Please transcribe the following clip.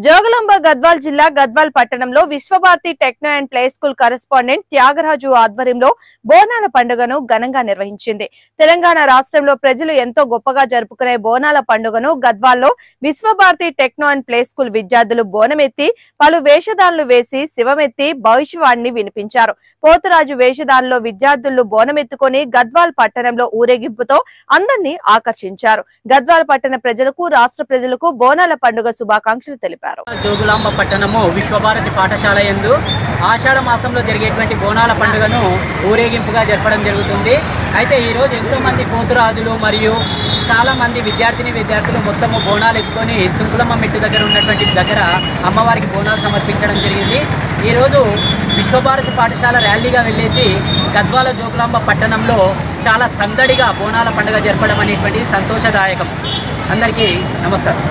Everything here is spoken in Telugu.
జోగులాంబ గద్వాల్ జిల్లా గద్వాల్ పట్టణంలో Vishwabharati techno and play school correspondent Thyagaraju ఆధ్వర్యంలో బోనాల పండుగను ఘనంగా నిర్వహించింది. తెలంగాణ రాష్ట్రంలో ప్రజలు ఎంతో గొప్పగా జరుపుకునే బోనాల పండుగను గద్వాల్లో Vishwabharati techno and play school విద్యార్థులు బోనమెత్తి పలు వేషధానులు వేసి శివమెత్తి భవిష్యవాణిని వినిపించారు. పోతురాజు వేషధానులో విద్యార్థులు బోనమెత్తుకొని గద్వాల్ పట్టణంలో ఊరేగింపుతో అందరినీ ఆకర్షించారు. గద్వాల్ పట్టణ ప్రజలకు రాష్ట్ర ప్రజలకు బోనాల పండుగ శుభాకాంక్షలు తెలిపారు. జోగులాంబ పట్టణము విశ్వభారతి పాఠశాల యందు ఆషాఢ మాసంలో జరిగేటువంటి బోనాల పండుగను ఊరేగింపుగా జరపడం జరుగుతుంది. అయితే ఈరోజు ఎంతోమంది పోతురాజులు మరియు చాలామంది విద్యార్థులు మొత్తము బోనాలు ఎత్తుకొని సుంకులమ్మ మెట్టు దగ్గర ఉన్నటువంటి దగ్గర అమ్మవారికి బోనాలు సమర్పించడం జరిగింది. ఈరోజు విశ్వభారతి పాఠశాల ర్యాలీగా వెళ్ళేసి గద్వాల జోగులాంబ పట్టణంలో చాలా సందడిగా బోనాల పండుగ జరపడం అనేటువంటి సంతోషదాయకం. అందరికీ నమస్కారం.